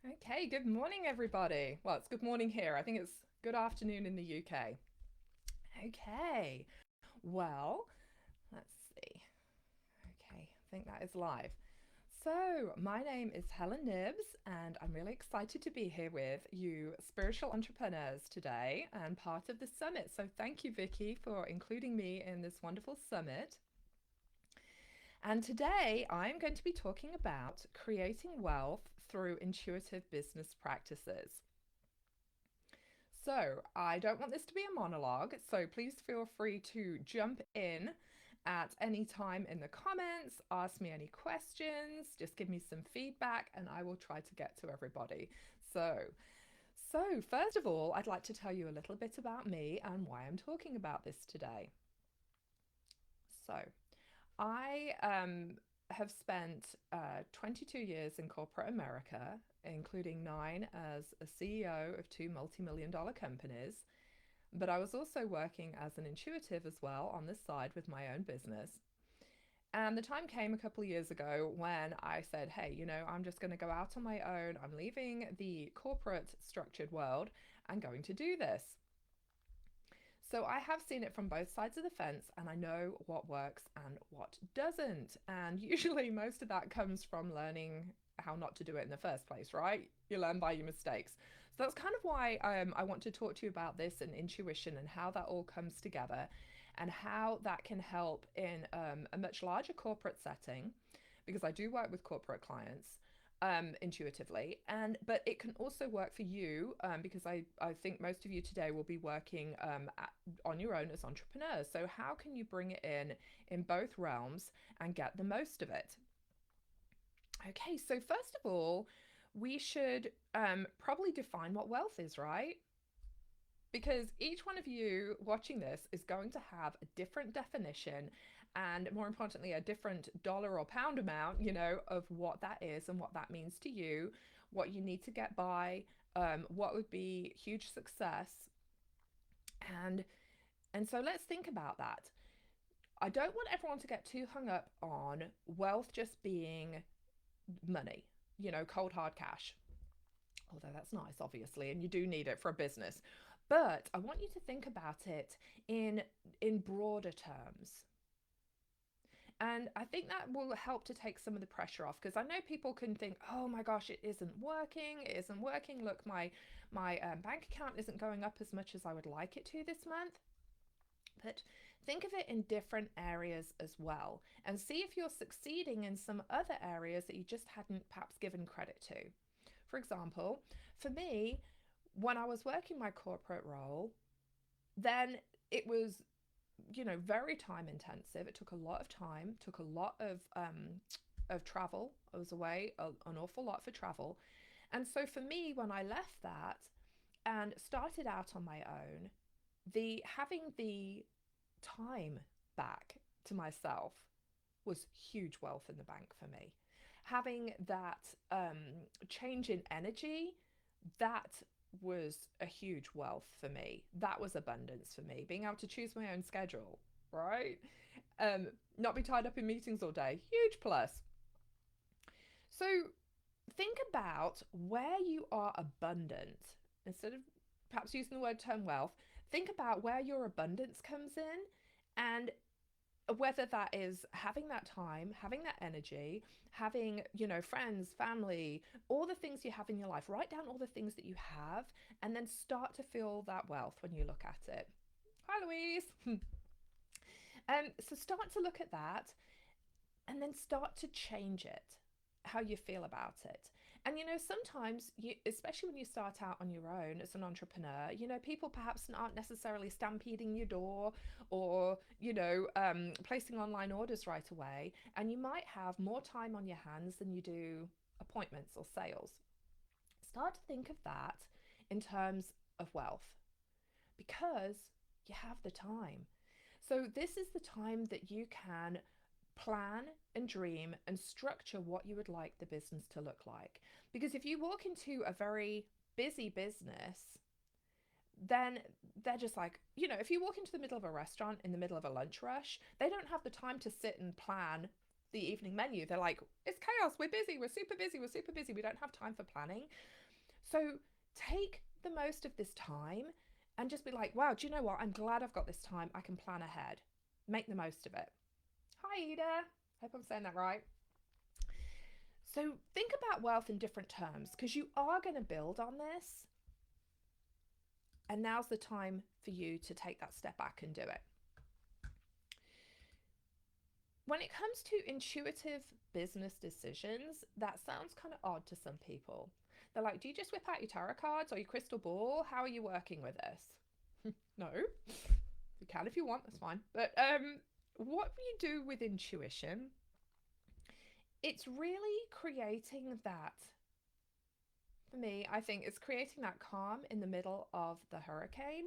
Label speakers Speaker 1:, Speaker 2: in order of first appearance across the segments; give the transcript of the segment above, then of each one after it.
Speaker 1: Okay, good morning, everybody. Well, it's good morning here. I think it's good afternoon in the UK. Okay, well, let's see. Okay, I think that is live. So, my name is Helen Nibs, and I'm really excited to be here with you, spiritual entrepreneurs, today and part of the summit. So, thank you, Vicky, for including me in this wonderful summit. And today I'm going to be talking about creating wealth through intuitive business practices. So, I don't want this to be a monologue, so please feel free to jump in at any time in the comments, ask me any questions, just give me some feedback, and I will try to get to everybody. So, so first of all, I'd like to tell you a little bit about me and why I'm talking about this today. So, I have spent 22 years in corporate America, including 9 as a CEO of 2 multi-million dollar companies. But I was also working as an intuitive as well on this side with my own business. And the time came a couple of years ago when I said, hey, I'm just going to go out on my own. I'm leaving the corporate structured world and going to do this. So I have seen it from both sides of the fence and I know what works and what doesn't. And usually most of that comes from learning how not to do it in the first place, right? You learn by your mistakes. So that's kind of why I want to talk to you about this and intuition and how that all comes together and how that can help in a much larger corporate setting, because I do work with corporate clients intuitively, and but it can also work for you, because I think most of you today will be working on your own as entrepreneurs. So how can you bring it in both realms and get the most of it? Okay, so first of all, we should probably define what wealth is, right? Because each one of you watching this is going to have a different definition and, more importantly, a different dollar or pound amount, of what that is and what that means to you, what you need to get by, what would be huge success. And and so let's think about that. I don't want everyone to get too hung up on wealth just being money, cold hard cash. Although that's nice, obviously, and you do need it for a business. But I want you to think about it in broader terms. And I think that will help to take some of the pressure off, because I know people can think, oh my gosh, it isn't working. It isn't working. Look, my bank account isn't going up as much as I would like it to this month. But think of it in different areas as well and see if you're succeeding in some other areas that you just hadn't perhaps given credit to. For example, for me, when I was working my corporate role, then it was, very time intensive. It took a lot of time, took a lot of travel. I was away an awful lot for travel. And so for me, when I left that and started out on my own, the having the time back to myself was huge wealth in the bank for me. Having that change in energy, that was a huge wealth for me. That was abundance for me. Being able to choose my own schedule, right? Um, Not be tied up in meetings all day, huge plus. So think about where you are abundant. Instead of perhaps using the word term wealth, think about where your abundance comes in, and whether that is having that time, having that energy, having, friends, family, all the things you have in your life. Write down all the things that you have and then start to feel that wealth when you look at it. Hi, Louise. So start to look at that and then start to change it, how you feel about it. And sometimes you, especially when you start out on your own as an entrepreneur, people perhaps aren't necessarily stampeding your door or placing online orders right away, and you might have more time on your hands than you do appointments or sales. Start to think of that in terms of wealth, because you have the time. So this is the time that you can plan and dream and structure what you would like the business to look like. Because if you walk into a very busy business, then they're just like, if you walk into the middle of a restaurant in the middle of a lunch rush, they don't have the time to sit and plan the evening menu. They're like, it's chaos, we're busy, we're super busy, we're super busy, we don't have time for planning. So take the most of this time and just be like, wow, do you know what? I'm glad I've got this time. I can plan ahead. Make the most of it. Hi, Ida. Hope I'm saying that right. So think about wealth in different terms because you are going to build on this. And now's the time for you to take that step back and do it. When it comes to intuitive business decisions, that sounds kind of odd to some people. They're like, do you just whip out your tarot cards or your crystal ball? How are you working with this? No, you can if you want, that's fine. But what you do with intuition, it's really creating that, for me, I think it's creating that calm in the middle of the hurricane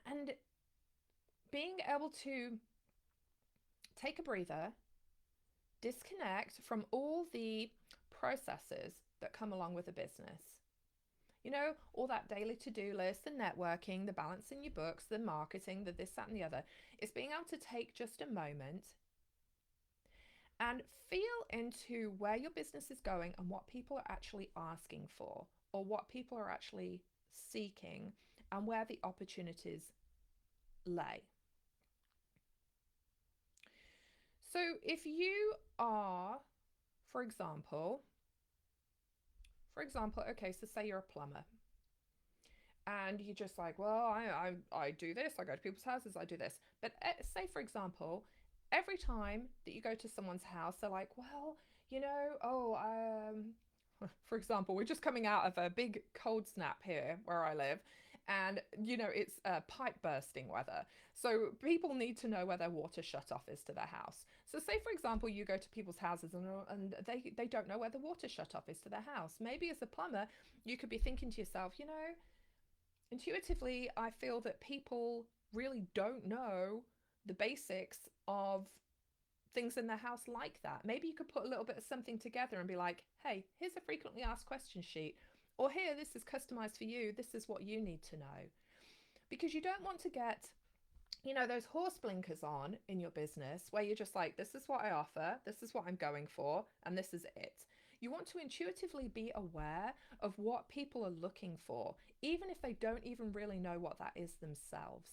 Speaker 1: and being able to take a breather, disconnect from all the processes that come along with a business. You know, all that daily to-do list, the networking, the balancing your books, the marketing, the this, that, and the other. It's being able to take just a moment and feel into where your business is going and what people are actually asking for or what people are actually seeking and where the opportunities lay. So if you are, for example, okay, so say you're a plumber and you're just like, well, I do this, I go to people's houses, I do this. But say, for example, every time that you go to someone's house, they're like, well, you know, for example, we're just coming out of a big cold snap here where I live. And, you know, it's pipe bursting weather. So people need to know where their water shut off is to their house. So say, for example, you go to people's houses and they don't know where the water shut off is to their house. Maybe as a plumber, you could be thinking to yourself, you know, intuitively, I feel that people really don't know the basics of things in their house like that. Maybe you could put a little bit of something together and be like, hey, here's a frequently asked question sheet. Or here, this is customized for you. This is what you need to know. Because you don't want to get, you know, those horse blinkers on in your business where you're just like, this is what I offer, this is what I'm going for, and this is it. You want to intuitively be aware of what people are looking for, even if they don't even really know what that is themselves.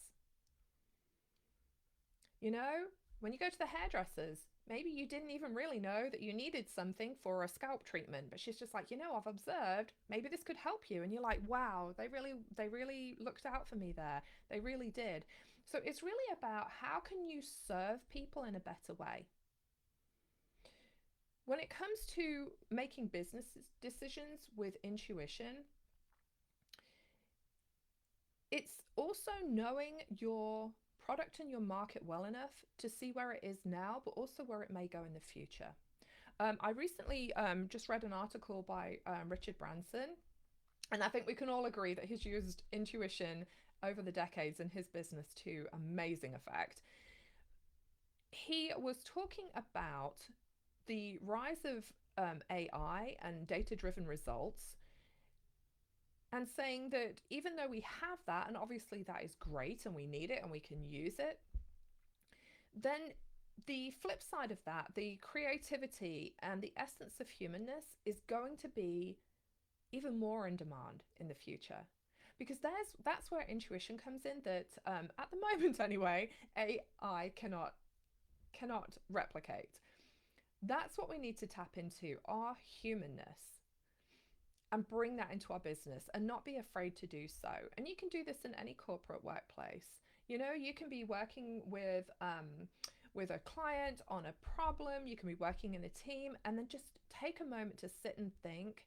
Speaker 1: You know, when you go to the hairdressers, maybe you didn't even really know that you needed something for a scalp treatment, but she's just like, you know, I've observed, maybe this could help you. And you're like, wow, they really looked out for me there. They really did. So it's really about how can you serve people in a better way. When it comes to making business decisions with intuition, it's also knowing your product and your market well enough to see where it is now, but also where it may go in the future. I recently just read an article by Richard Branson, and I think we can all agree that he's used intuition over the decades in his business to amazing effect. He was talking about the rise of AI and data-driven results and saying that even though we have that, and obviously that is great and we need it and we can use it, then the flip side of that, the creativity and the essence of humanness is going to be even more in demand in the future. Because that's where intuition comes in that at the moment anyway, AI cannot replicate. That's what we need to tap into, our humanness, and bring that into our business and not be afraid to do so. And you can do this in any corporate workplace. You know, you can be working with a client on a problem, you can be working in a team, and then just take a moment to sit and think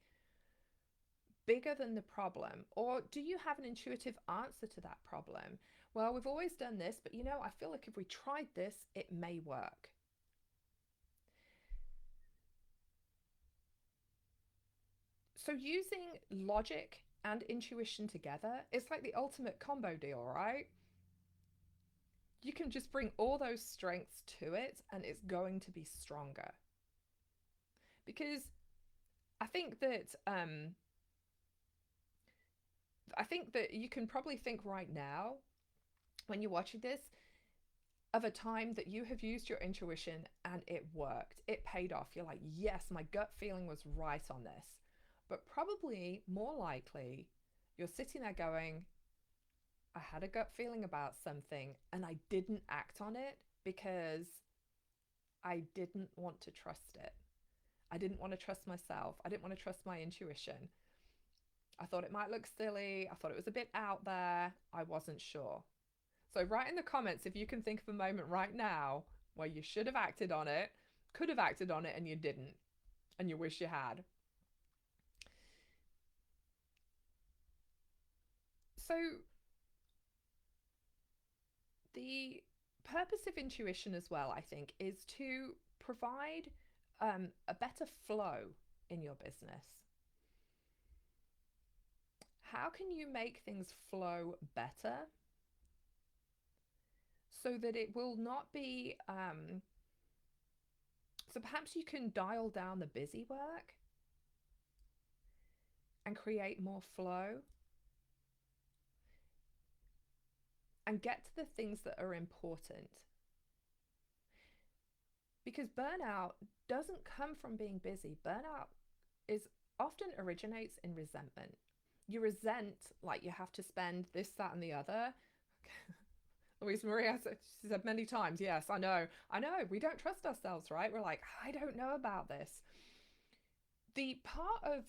Speaker 1: bigger than the problem. Or do you have an intuitive answer to that problem? Well, we've always done this, but you know, I feel like if we tried this, it may work. So using logic and intuition together, it's like the ultimate combo deal, right? You can just bring all those strengths to it and it's going to be stronger. Because I think that you can probably think right now when you're watching this, of a time that you have used your intuition and it worked. It paid off. You're like, yes, my gut feeling was right on this. But probably more likely, you're sitting there going, I had a gut feeling about something and I didn't act on it because I didn't want to trust it. I didn't want to trust myself. I didn't want to trust my intuition. I thought it might look silly. I thought it was a bit out there. I wasn't sure. So write in the comments if you can think of a moment right now where you should have acted on it, could have acted on it, and you didn't, and you wish you had. So the purpose of intuition as well, I think, is to provide a better flow in your business. How can you make things flow better so that it will not be so perhaps you can dial down the busy work and create more flow and get to the things that are important. Because burnout doesn't come from being busy. Burnout is often originates in resentment. You resent, like, you have to spend this, that, and the other. Louise Maria said many times, yes, I know, we don't trust ourselves, right? We're like, I don't know about this. The part of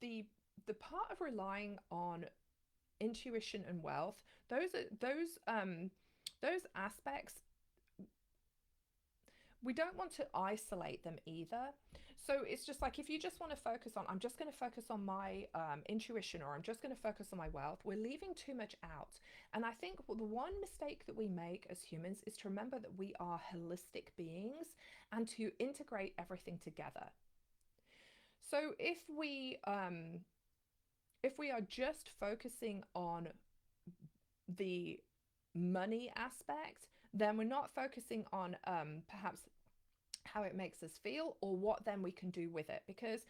Speaker 1: the part of relying on intuition and wealth, those aspects, we don't want to isolate them either. So it's just like, if you just want to focus on, I'm just going to focus on my intuition, or I'm just going to focus on my wealth, we're leaving too much out. And I think the one mistake that we make as humans is to remember that we are holistic beings and to integrate everything together. So if we are just focusing on the money aspect, then we're not focusing on perhaps how it makes us feel, or what then we can do with it, because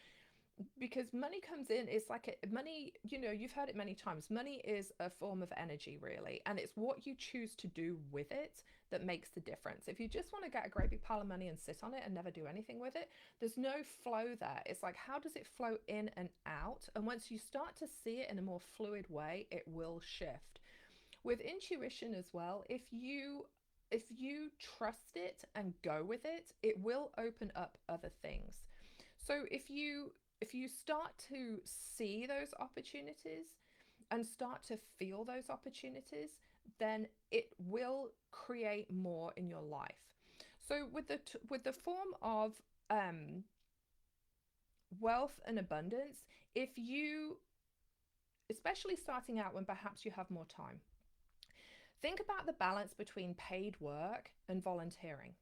Speaker 1: money comes in, it's like money, you've heard it many times, money is a form of energy, really, and it's what you choose to do with it that makes the difference. If you just want to get a great big pile of money and sit on it and never do anything with it, there's no flow there. It's like, how does it flow in and out? And once you start to see it in a more fluid way, it will shift. With intuition as well, if you trust it and go with it, it will open up other things. So if you start to see those opportunities and start to feel those opportunities, then it will create more in your life. So with the form of wealth and abundance, if you, especially starting out when perhaps you have more time, think about the balance between paid work and volunteering.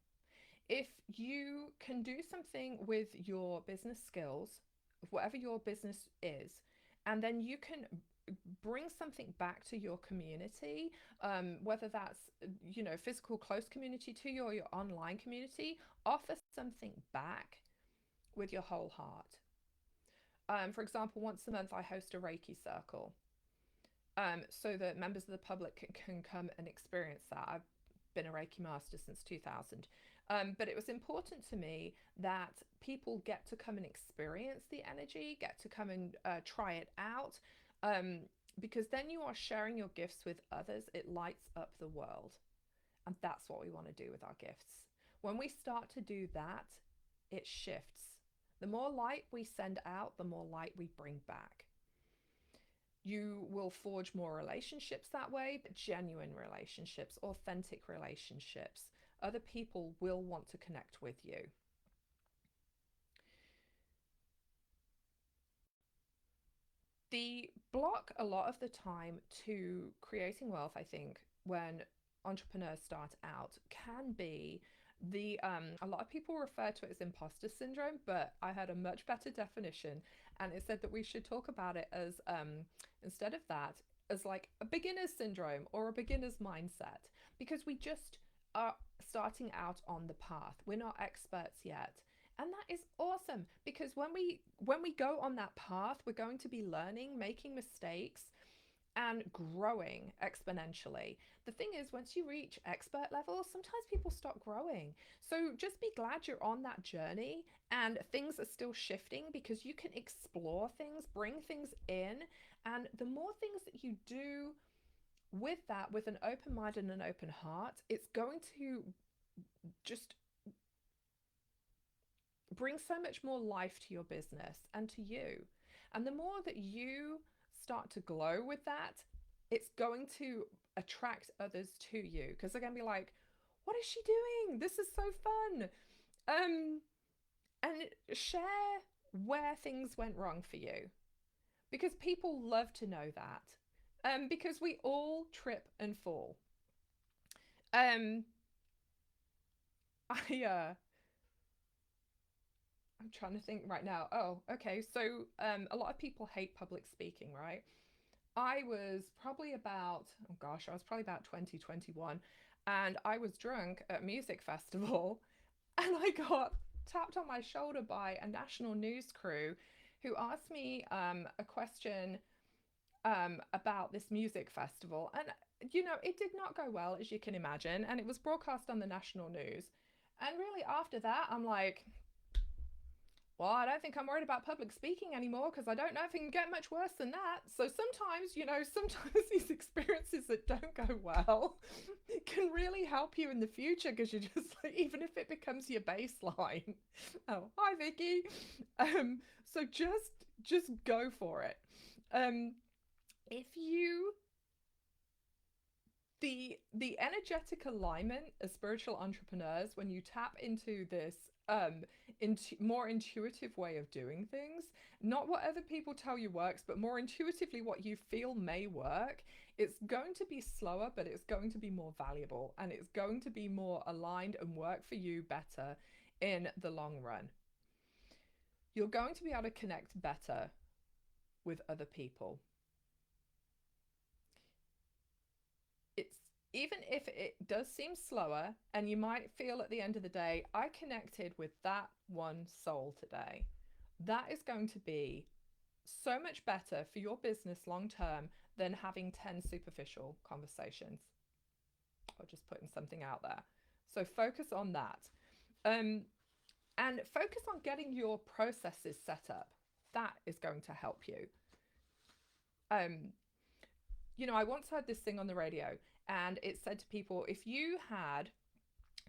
Speaker 1: If you can do something with your business skills, whatever your business is, and then you can bring something back to your community, whether that's, physical close community to you or your online community, offer something back with your whole heart. For example, once a month I host a Reiki circle, so that members of the public can come and experience that. I've been a Reiki Master since 2000. But it was important to me that people get to come and experience the energy, get to come and try it out, because then you are sharing your gifts with others. It lights up the world. And that's what we want to do with our gifts. When we start to do that, it shifts. The more light we send out, the more light we bring back. You will forge more relationships that way, but genuine relationships, authentic relationships. Other people will want to connect with you. The block a lot of the time to creating wealth, I think, when entrepreneurs start out, can be a lot of people refer to it as imposter syndrome, but I had a much better definition, and it said that we should talk about it as instead of that, as like a beginner's syndrome or a beginner's mindset, because we just are starting out on the path. We're not experts yet. And that is awesome, because when we go on that path, we're going to be learning, making mistakes, and growing exponentially. The thing is, once you reach expert level, sometimes people stop growing. So just be glad you're on that journey and things are still shifting, because you can explore things, bring things in. And the more things that you do with that, with an open mind and an open heart, it's going to just bring so much more life to your business and to you. And the more that you start to glow with that, it's going to attract others to you, because they're going to be like, what is she doing? This is so fun. And share where things went wrong for you, because people love to know that. Because we all trip and fall. Um, I I'm trying to think right now. Oh, okay. So a lot of people hate public speaking, right? I was probably about, oh gosh, I was probably about 2021, and I was drunk at a music festival and I got tapped on my shoulder by a national news crew who asked me a question about this music festival. And, it did not go well, as you can imagine. And it was broadcast on the national news. And really, after that, I'm like, well, I don't think I'm worried about public speaking anymore, because I don't know if it can get much worse than that. So sometimes, sometimes these experiences that don't go well can really help you in the future, because you're just like, even if it becomes your baseline. Oh, hi, Vicky. So just go for it. If you the energetic alignment as spiritual entrepreneurs, when you tap into this into more intuitive way of doing things, not what other people tell you works, but more intuitively what you feel may work, it's going to be slower, but it's going to be more valuable, and it's going to be more aligned and work for you better in the long run. You're going to be able to connect better with other people. It's, even if it does seem slower and you might feel at the end of the day, I connected with that one soul today, that is going to be so much better for your business long term than having 10 superficial conversations or just putting something out there. So focus on that. And focus on getting your processes set up. That is going to help you. I once heard this thing on the radio, and it said to people, if you had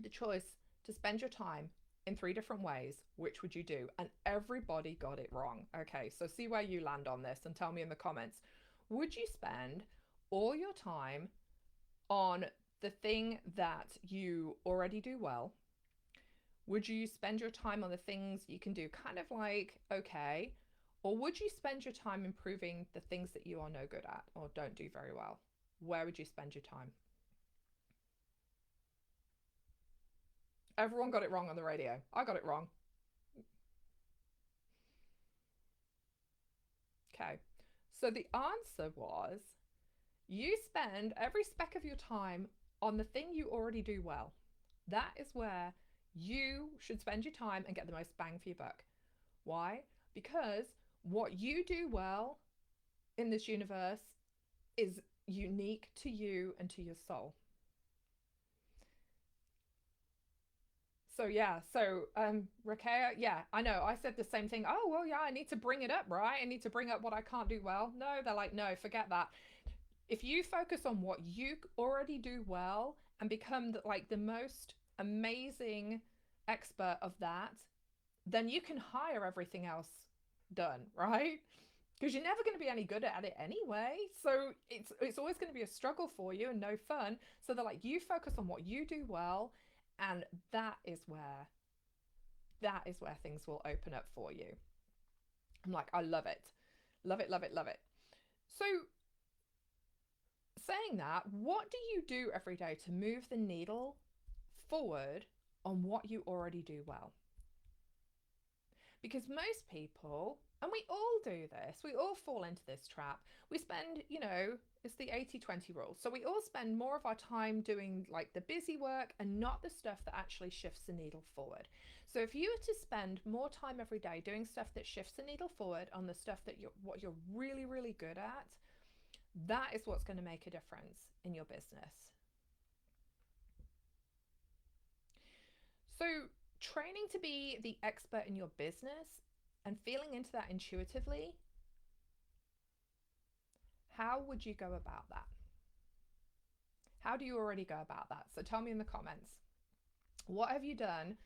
Speaker 1: the choice to spend your time in 3 different ways, which would you do? And everybody got it wrong. Okay, so see where you land on this and tell me in the comments. Would you spend all your time on the thing that you already do well? Would you spend your time on the things you can do kind of like, okay? Or would you spend your time improving the things that you are no good at or don't do very well? Where would you spend your time? Everyone got it wrong on the radio. I got it wrong. Okay. So the answer was, you spend every speck of your time on the thing you already do well. That is where you should spend your time and get the most bang for your buck. Why? Because what you do well in this universe is unique to you and to your soul. So yeah, so Rakea, yeah, I know. I said the same thing. Oh, well, yeah, I need to bring it up, right? I need to bring up what I can't do well. No, they're like, no, forget that. If you focus on what you already do well and become the most amazing expert of that, then you can hire everything else done, right? Because you're never going to be any good at it anyway. So it's always going to be a struggle for you and no fun. So they're like, you focus on what you do well, and that is where things will open up for you. I'm like, I love it. Love it, love it, love it. So saying that, what do you do every day to move the needle forward on what you already do well? Because most people, and we all do this, we all fall into this trap. We spend, it's the 80-20 rule. So we all spend more of our time doing like the busy work and not the stuff that actually shifts the needle forward. So if you were to spend more time every day doing stuff that shifts the needle forward on the stuff that what you're really, really good at, That is what's going to make a difference in your business. So, training to be the expert in your business and feeling into that intuitively, how would you go about that? How do you already go about that? So, tell me in the comments. What have you done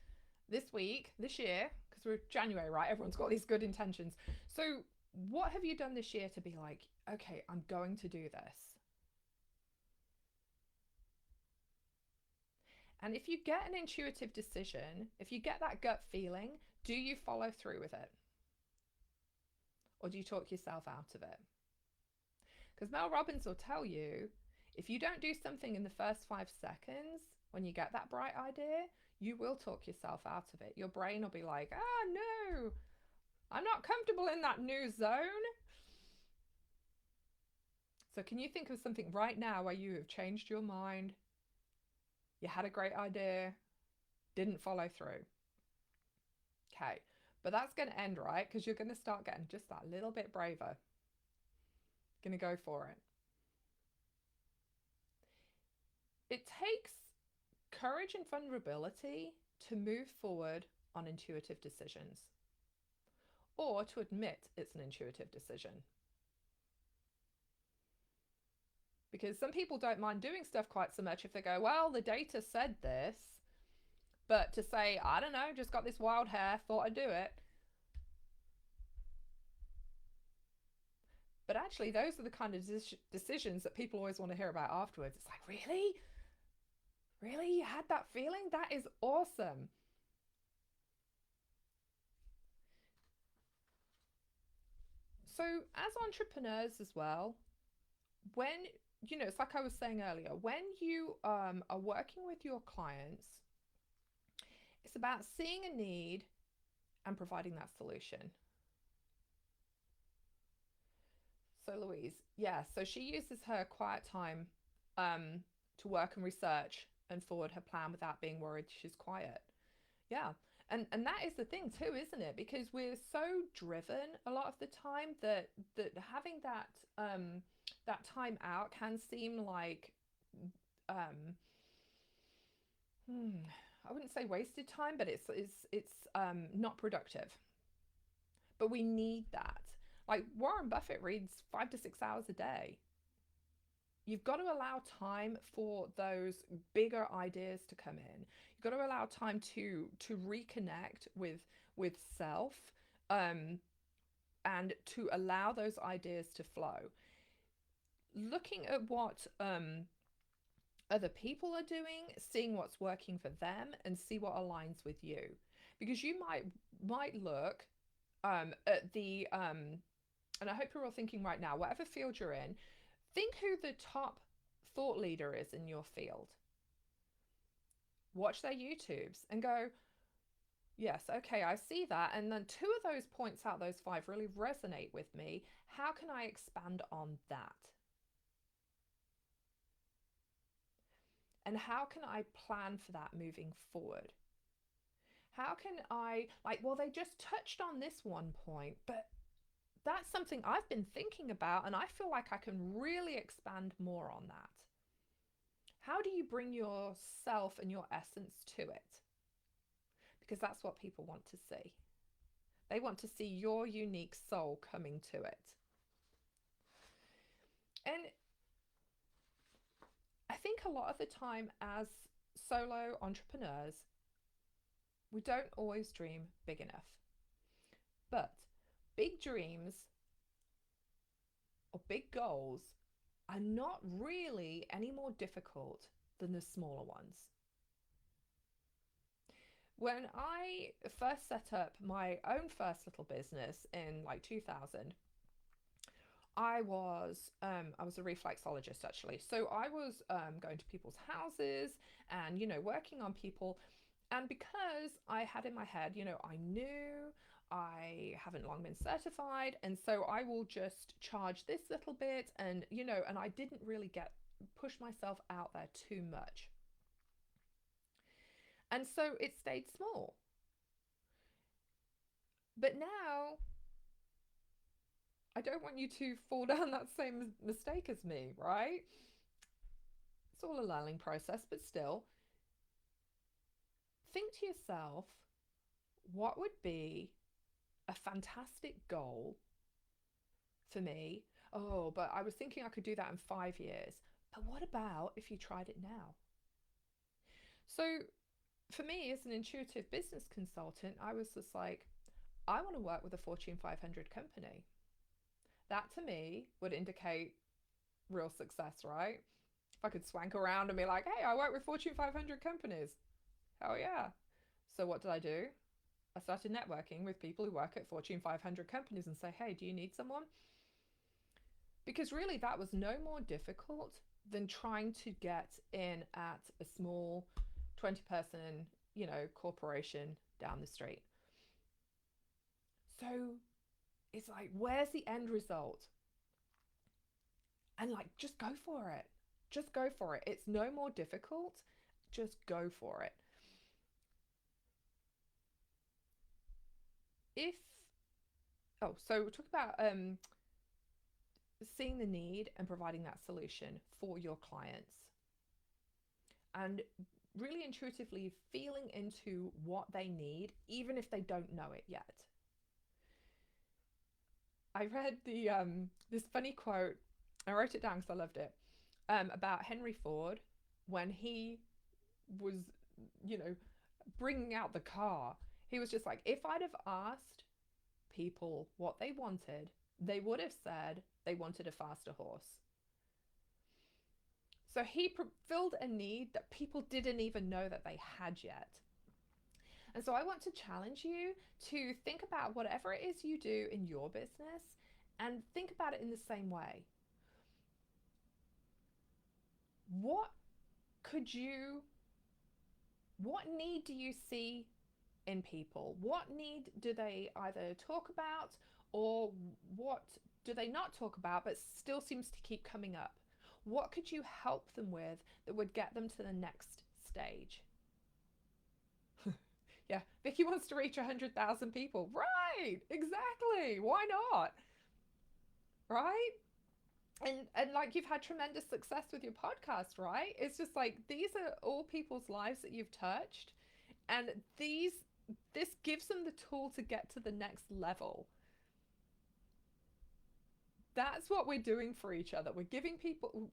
Speaker 1: this week, this year? Because we're January, right? Everyone's got these good intentions. So, what have you done this year to be like, okay, I'm going to do this? And if you get an intuitive decision, if you get that gut feeling, do you follow through with it? Or do you talk yourself out of it? Because Mel Robbins will tell you, if you don't do something in the first 5 seconds, when you get that bright idea, you will talk yourself out of it. Your brain will be like, no, I'm not comfortable in that new zone. So can you think of something right now where you have changed your mind? You had a great idea, didn't follow through. Okay, but that's going to end, right? Because you're going to start getting just that little bit braver. Going to go for it. It takes courage and vulnerability to move forward on intuitive decisions, or to admit it's an intuitive decision. Because some people don't mind doing stuff quite so much if they go, well, the data said this, but to say, I don't know, just got this wild hair, thought I'd do it. But actually, those are the kind of decisions that people always want to hear about afterwards. It's like, really? Really? You had that feeling? That is awesome. So, as entrepreneurs as well, when, it's like I was saying earlier, when you are working with your clients, it's about seeing a need and providing that solution. So Louise, yeah, so she uses her quiet time to work and research and forward her plan without being worried she's quiet. Yeah. And that is the thing too, isn't it? Because we're so driven a lot of the time that having that time out can seem like um I wouldn't say wasted time, but it's not productive. But we need that. Like Warren Buffett reads 5 to 6 hours a day. You've got to allow time for those bigger ideas to come in. You've got to allow time to reconnect with self, and to allow those ideas to flow. Looking at what other people are doing, seeing what's working for them, and see what aligns with you. Because you might look at the and I hope you're all thinking right now, whatever field you're in, think who the top thought leader is in your field. Watch their YouTubes and go, yes, okay, I see that. And then 2 of those points out, those 5 really resonate with me. How can I expand on that? And how can I plan for that moving forward? How can I, like, well, they just touched on this one point, but that's something I've been thinking about, and I feel like I can really expand more on that. How do you bring yourself and your essence to it? Because that's what people want to see. They want to see your unique soul coming to it. And I think a lot of the time as solo entrepreneurs, we don't always dream big enough. But big dreams or big goals are not really any more difficult than the smaller ones. When I first set up my own first little business in like 2000, I was a reflexologist actually. So I was going to people's houses and working on people, and because I had in my head, I knew I haven't long been certified, and so I will just charge this little bit, and and I didn't really push myself out there too much. And so it stayed small. But now I don't want you to fall down that same mistake as me, right? It's all a learning process, but still, think to yourself, what would be a fantastic goal for me? Oh, but I was thinking I could do that in 5 years. But what about if you tried it now? So, for me, as an intuitive business consultant, I was just like, I want to work with a Fortune 500 company. That to me would indicate real success, right? If I could swank around and be like, hey, I work with Fortune 500 companies. Hell yeah. So what did I do? I started networking with people who work at Fortune 500 companies and say, hey, do you need someone? Because really, that was no more difficult than trying to get in at a small 20-person, corporation down the street. So it's like, where's the end result? And like, just go for it. Just go for it. It's no more difficult. Just go for it. If, so we'll talk about seeing the need and providing that solution for your clients. And really intuitively feeling into what they need, even if they don't know it yet. I read this funny quote. I wrote it down because I loved it, about Henry Ford when he was, bringing out the car. He was just like, if I'd have asked people what they wanted, they would have said they wanted a faster horse. So he filled a need that people didn't even know that they had yet. And so I want to challenge you to think about whatever it is you do in your business and think about it in the same way. What what need do you see in people? What need do they either talk about, or what do they not talk about but still seems to keep coming up? What could you help them with that would get them to the next stage? Yeah, Vicky wants to reach 100,000 people. Right, exactly. Why not? Right? And like, you've had tremendous success with your podcast, right? It's just like, these are all people's lives that you've touched, and this gives them the tool to get to the next level. That's what we're doing for each other. We're giving people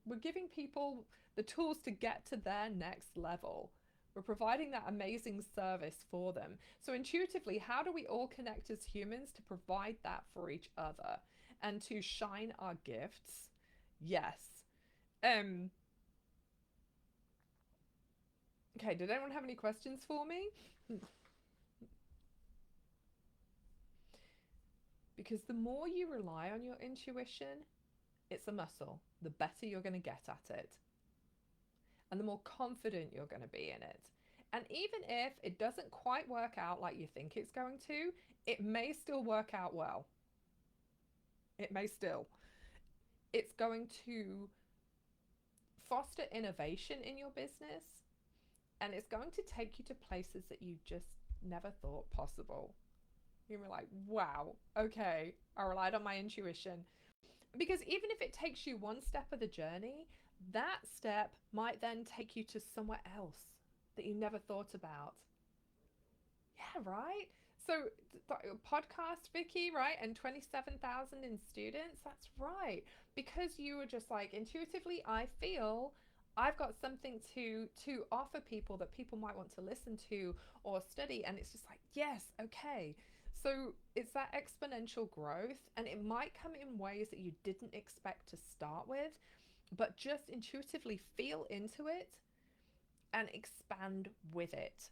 Speaker 1: the tools to get to their next level. We're providing that amazing service for them. So intuitively, how do we all connect as humans to provide that for each other and to shine our gifts? Yes. Okay, did anyone have any questions for me? Because the more you rely on your intuition, it's a muscle, the better you're going to get at it. And the more confident you're going to be in it. And even if it doesn't quite work out like you think it's going to, it may still work out well. It may still. It's going to foster innovation in your business, and it's going to take you to places that you just never thought possible. You were like, wow, okay, I relied on my intuition. Because even if it takes you one step of the journey, that step might then take you to somewhere else that you never thought about. Yeah, right? So, podcast, Vicky, right? And 27,000 in students, that's right. Because you were just like, intuitively, I feel I've got something to offer people that people might want to listen to or study. And it's just like, yes, okay. So it's that exponential growth, and it might come in ways that you didn't expect to start with, but just intuitively feel into it and expand with it.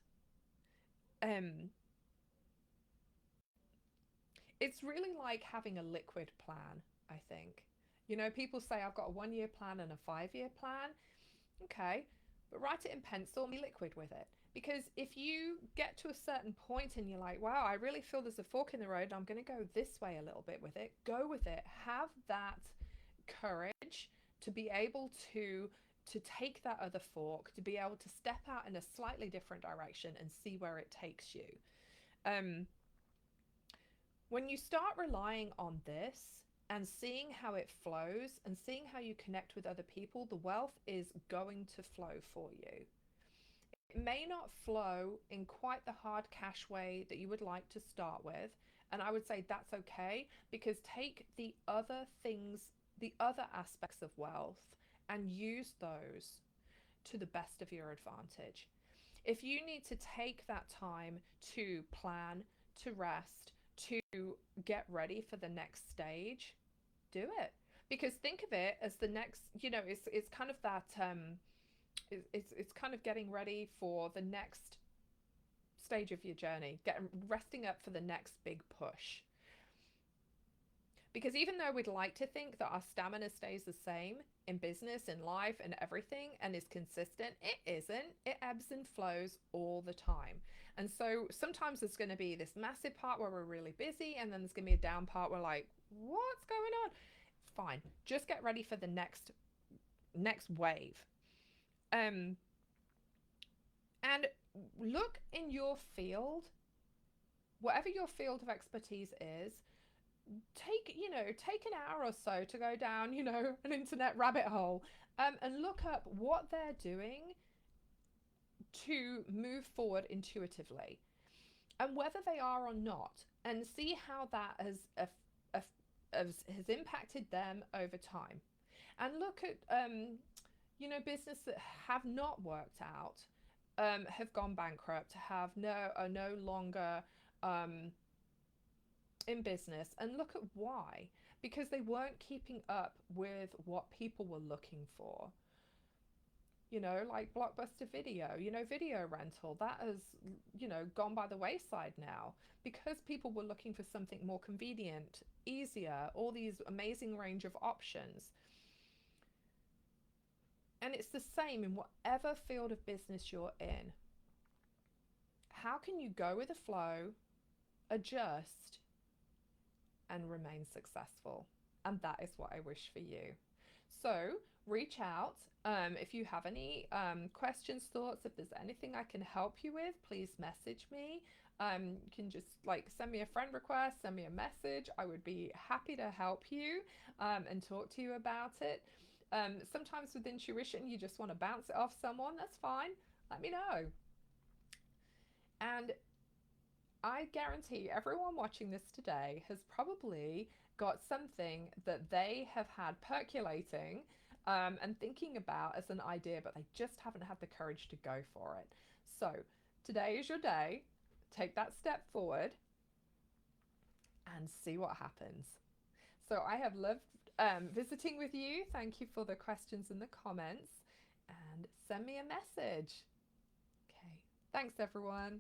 Speaker 1: It's really like having a liquid plan, I think. People say I've got a 1 year plan and a 5 year plan. Okay, but write it in pencil and be liquid with it. Because if you get to a certain point and you're like, wow, I really feel there's a fork in the road, and I'm going to go this way a little bit with it, go with it. Have that courage to be able to take that other fork, to be able to step out in a slightly different direction and see where it takes you. When you start relying on this and seeing how it flows and seeing how you connect with other people, the wealth is going to flow for you. It may not flow in quite the hard cash way that you would like to start with. And I would say that's okay, because take the other things, the other aspects of wealth, and use those to the best of your advantage. If you need to take that time to plan, to rest, to get ready for the next stage, do it. Because think of it as the next, it's kind of that it's kind of getting ready for the next stage of your journey, getting resting up for the next big push. Because even though we'd like to think that our stamina stays the same in business, in life, and everything, and is consistent, it isn't. It ebbs and flows all the time. And so sometimes there's going to be this massive part where we're really busy, and then there's going to be a down part where like, what's going on? Fine. Just get ready for the next wave. And look in your field, whatever your field of expertise is, take an hour or so to go down, an internet rabbit hole, and look up what they're doing to move forward intuitively, and whether they are or not, and see how that has impacted them over time. And look at business that have not worked out, have gone bankrupt, are no longer in business, and look at why. Because they weren't keeping up with what people were looking for. Like Blockbuster Video, video rental, that has, gone by the wayside now, because people were looking for something more convenient, easier, all these amazing range of options. And it's the same in whatever field of business you're in. How can you go with the flow, adjust, and remain successful? And that is what I wish for you. So reach out. If you have any questions, thoughts, if there's anything I can help you with, please message me. You can just send me a friend request, send me a message. I would be happy to help you and talk to you about it. Sometimes with intuition, you just want to bounce it off someone. That's fine. Let me know. And I guarantee everyone watching this today has probably got something that they have had percolating and thinking about as an idea, but they just haven't had the courage to go for it. So today is your day. Take that step forward and see what happens. So I have loved visiting with you. Thank you for the questions and the comments, and send me a message. Okay. Thanks, everyone.